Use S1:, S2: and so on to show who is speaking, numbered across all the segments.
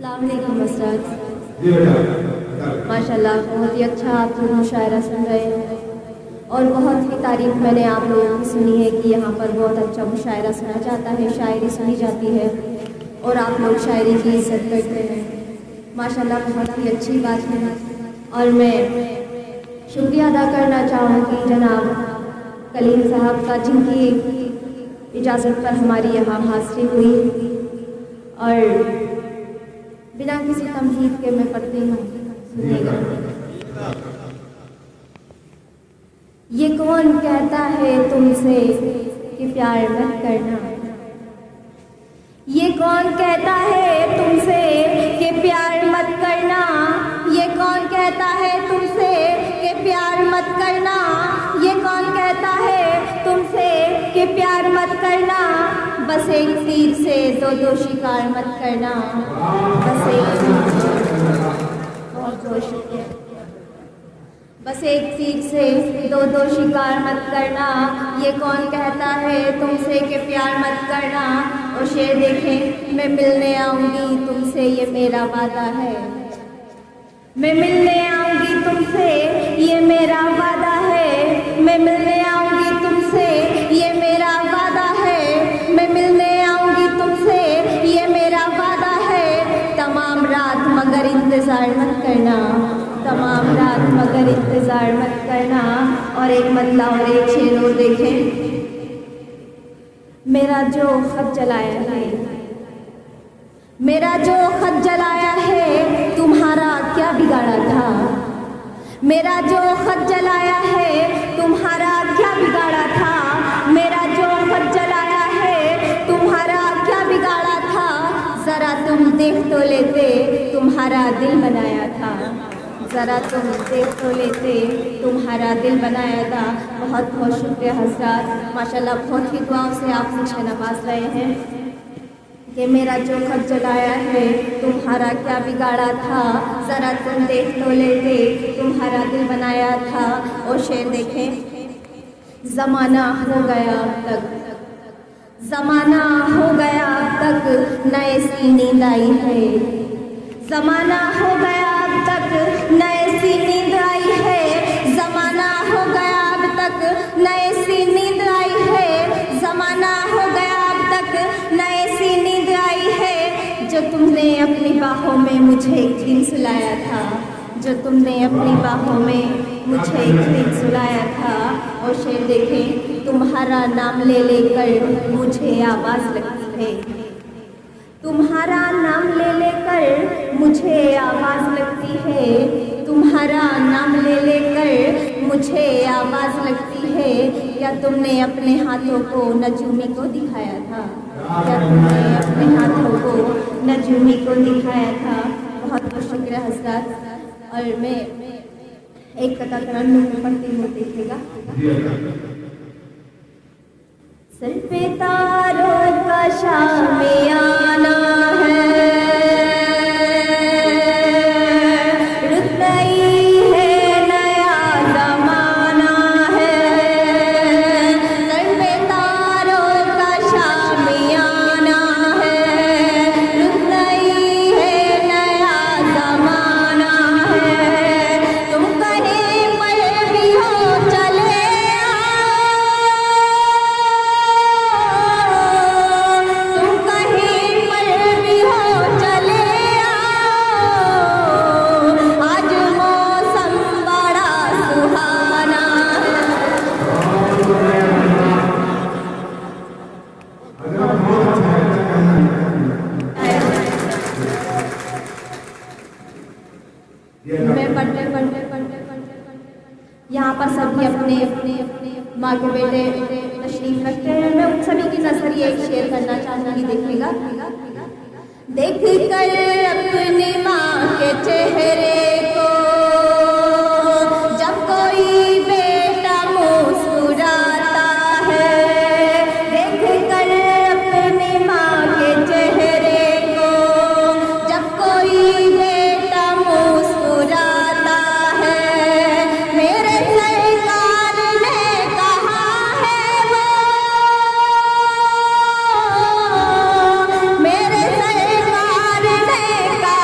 S1: अस्सलाम वालेकुम उस्ताद। माशाल्लाह बहुत ही अच्छा आप लोग मुशायरा सुन रहे हैं और बहुत ही तारीफ मैंने आप लोगों की सुनी है कि यहाँ पर बहुत अच्छा मुशायरा सुना जाता है, शायरी सुनी जाती है और आप लोग शायरी की इज्जत करते हैं। माशाल्लाह बहुत ही अच्छी बात है और मैं शुक्रिया अदा करना चाहूँगी जनाब कलीम साहब का, जिनकी इजाज़त पर हमारी यहाँ हाज़िरी हुई और बिना किसी तमहीद के मैं पढ़ती हूँ, सुनिएगा। ये कौन कहता है तुमसे कि प्यार मत करना, ये कौन कहता है तुमसे कि प्यार मत करना, ये कौन कहता है तुमसे कि प्यार मत करना, ये कौन कहता है तुमसे कि प्यार मत करना। बस एक तीर से दो शिकार मत करना, बस एक बहुत बहुत शुक्रिया। बस एक तीर से दो शिकार मत करना, ये कौन कहता है तुमसे कि प्यार मत करना। और शेर देखें, मैं मिलने आऊँगी तुमसे ये मेरा वादा है, मैं मिलने आऊँगी तुमसे ये मेरा वादा है, मैं मिलने आऊँगी तुमसे ये मेरा वादा है, मैं मिलने आऊँगी तुमसे ये मेरा वादा है। तमाम रात मगर इंतज़ार मत करना, तमाम रात मगर इंतज़ार मत करना। और एक मतला और एक शेर और देखें, मेरा जो खत जलाया है, मेरा जो खत जलाया है तुम्हारा क्या बिगाड़ा था, मेरा जो खत जलाया है तुम्हारा क्या बिगाड़ा था, मेरा जो खत जलाया है तुम्हारा क्या बिगाड़ा था। ज़रा तुम देख तो लेते तुम्हारा दिल बनाया था, ज़रा तुम देख तो लेते तुम्हारा दिल बनाया था। बहुत बहुत शुक्रिया हज़रात, माशाल्लाह बहुत ही दुआओं से आप मुझे नवाज रहे हैं कि मेरा जो खत जलाया है तुम्हारा क्या बिगाड़ा था, ज़रा तुम देख तो लेते तुम्हारा दिल बनाया था। और शेर देखें, ज़माना हो गया अब तक, ज़माना हो गया अब तक नए सी नींद आई है, ज़माना हो गया अब तक नए सी नींद आई है, ज़माना हो गया अब तक नए सी नींद आई है, ज़माना हो गया अब तक नए सी नींद आई है। जो तुमने अपनी बाहों में मुझे एक दिन सुलाया था, जो तुमने अपनी बाहों में मुझे एक दिन सुलाया था। और शेर देखें, तुम्हारा नाम ले लेकर मुझे आवाज़ लगती है, तुम्हारा नाम ले लेकर मुझे आवाज़ लगती है, तुम्हारा नाम ले लेकर मुझे आवाज़ लगती है। क्या तुमने अपने हाथों को नजूमी को दिखाया था, क्या तुमने अपने हाथों को नजूमी को दिखाया था। बहुत बहुत शुक्रिया हज़रात। और मैं एक कथा तरन्नुम में पढ़ती हूँ, देखिएगा। सर पे तारों का शामियाना है, रुत गई है नया ज़माना है, सर पे तारों का शामियाना है, रुत गई है नया ज़माना है। तुम कहीं पर भी हो चले यहाँ पर सभी अपने अपने अपने माँ के बेटे तशरीफ रखते हैं। मैं उन सभी की नजरिए एक शेयर करना चाहूँगी, देखिएगा। देख कर अपनी माँ के चेहरे को जब कोई बेटा मुस्कुराता है, देख कर अपनी माँ के चेहरे को जब कोई बेटा मुस्कुराता है, मेरे सरकार ने कहा है वो, मेरे सरकार ने कहा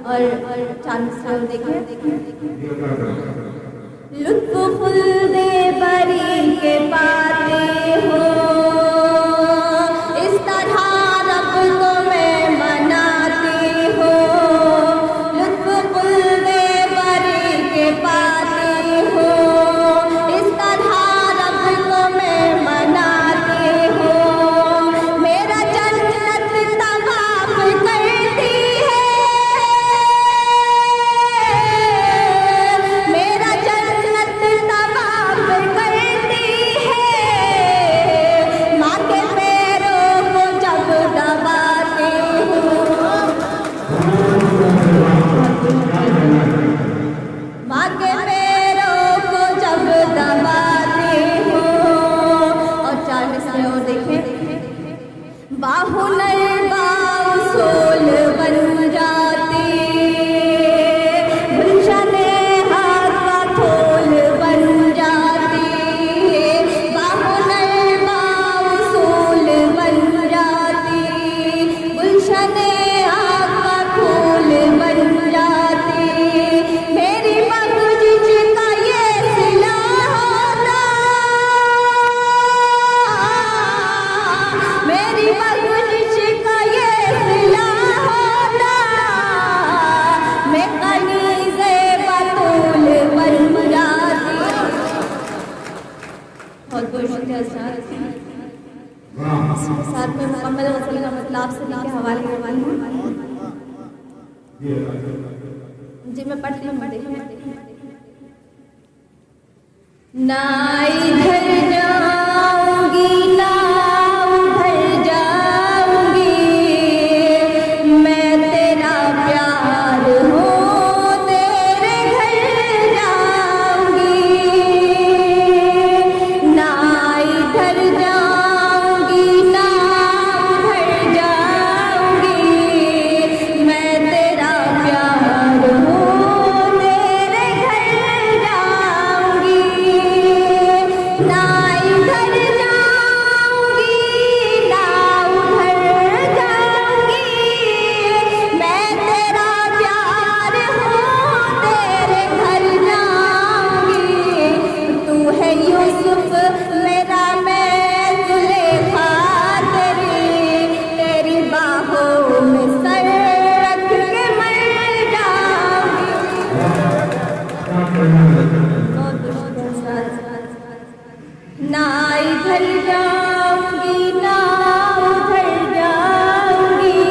S1: और चांद से देखे लुत्फ खुल्दे बरी के पाते हो, इस तरह रब को मैं मनाती हो। लुत्फ खुल्दे बरी के पाते हो, इस तरह रब को मैं मनाती हो। मेरा जन्नत तवाफ करती है, मेरा जन्नत तवाफ करती है। माँ के पैरों को जब दबाती हूँ, माँ के पैरों को जब दबाती हूँ। और चांद से और देखें बाहुनर बाउसोल बन जाती, गुलशने हाथ का फूल बन जाती। बाहुनर बाउसोल बन जाती, गुलशने हाथ का फूल बन जाती। मेरी बख्शिश का ये सिला होता, मेरी बख्शिश का ये सिला होता। मैं कनीज़े बतूल बन जाती। बहुत बहुत शुक्रिया साथ में मुकम्मल गज़ल का मतलब आपसे के हवाले जी मैं पढ़ती हूँ। ना इधर जाऊंगी ना उधर जाऊंगी, मैं तेरा प्यार हूँ तेरे घर जाऊंगी। ना इधर जाऊंगी ना उधर जाऊंगी, मैं तेरा प्यार हूँ तेरे घर जाऊंगी। ना इधर जाऊंगी ना उधर जाऊंगी, मैं तेरा प्यार हूँ तेरे घर जाऊंगी। तू है यूसुफ मेरा मैं जुलेखा तेरी, तेरी बाहों में सर रख के मर जाऊंगी। ना इधर जाऊंगी ना उधर जाऊंगी,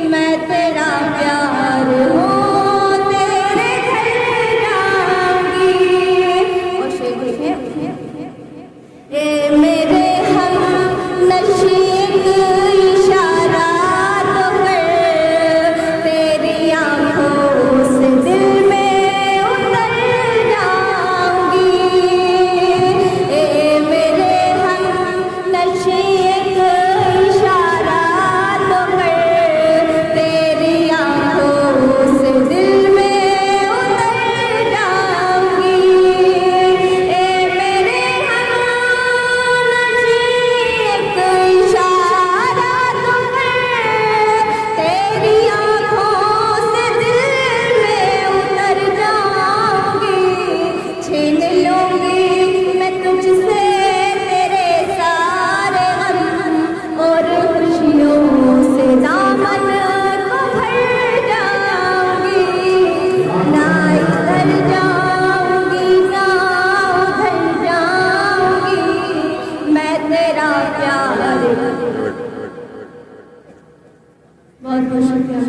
S1: मैं तेरा प्यार हूँ तेरे घर जाऊंगी। और शेर देखें ए मेरे हम नशी एक इशारा तो कर, तेरी आंखों से दिल में उतर जाऊंगी। ए मेरे हम नशी एक इशारा तो कर, तेरी आंखों से दिल में उतर जाऊंगी। ए मेरे हम नशी एक इशारा तो कर, तेरी आंखों से दिल में उतर जाऊंगी। छीन लूंगी मैं तुझसे तेरे सारे गम, और खुशियों से दामन को भर जाऊंगी। ना इधर जाऊंगी ना उधर जाऊंगी, मैं तेरा प्यार। बहुत बहुत शुक्रिया,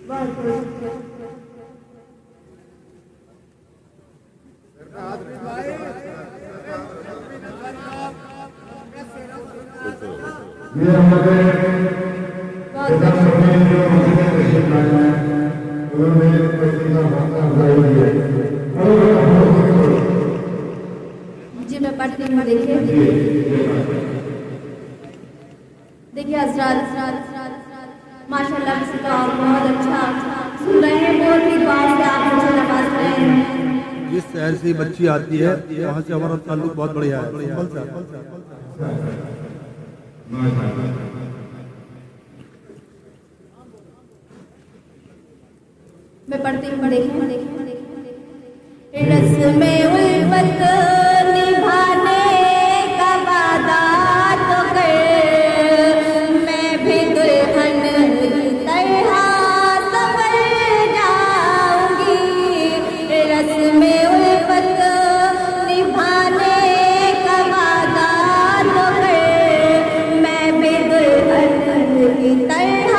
S1: बहुत बहुत शुक्रिया।
S2: ये हमारे उन्होंने
S1: जी मैं पढ़ती हूँ। देखिए देखिए हज़रात माशाल्लाह से तो आप बहुत अच्छा सुन रहे हैं, बहुत ही दुआ से आप मुझे नवाज रहे हैं।
S3: जिस शहर से बच्ची आती है वहाँ से हमारा ताल्लुक बहुत बढ़िया है।
S1: मैं पढ़ती हूँ, देखिए। रस्म उल्फत निभाने का वादा तो कर, मैं भी दुल्हन की तरह संवर जाऊंगी। रस्म उल्फत निभाने का वादा तो कर, मैं भी दुल्हन की तरह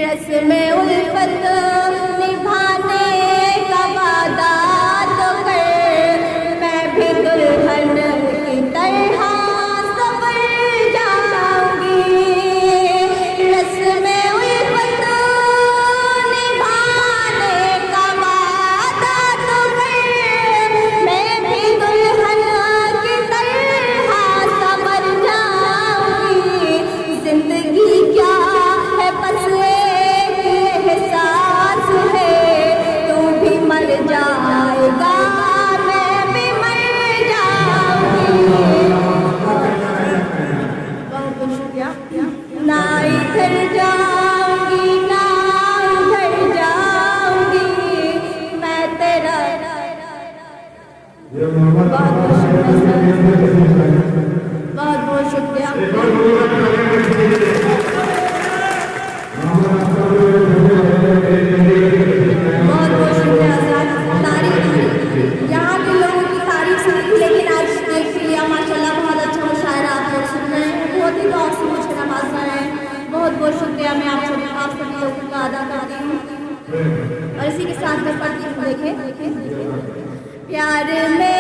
S1: रस्म उल्फत निभाने का वादा तो कर, मैं भी दुल्हन की तरह संवर जाऊंगी। रस्म उल्फत निभाने का वादा तो कर, मैं भी दुल्हन की तरह संवर जाऊंगी। जिंदगी क्या है बस एहसास है, तू भी मर जाएगा मैं भी मर जाऊंगी। बहुत शुक्रिया। ना इधर जाऊंगी ना उधर जाऊंगी, मैं तेरा बहुत बहुत शुक्रिया। यहाँ के लोगों की तारीफ सुनी, लेकिन आज देख लिया माशाल्लाह बहुत अच्छा मुशायरा आप लोग सुन रहे हैं, बहुत ही गौर से मुझे नवाज रहे हैं। बहुत बहुत शुक्रिया मैं आप सभी लोगों का अदा करती हूँ। और इसी के साथ मैं पढ़ती हूँ, देखें प्यार में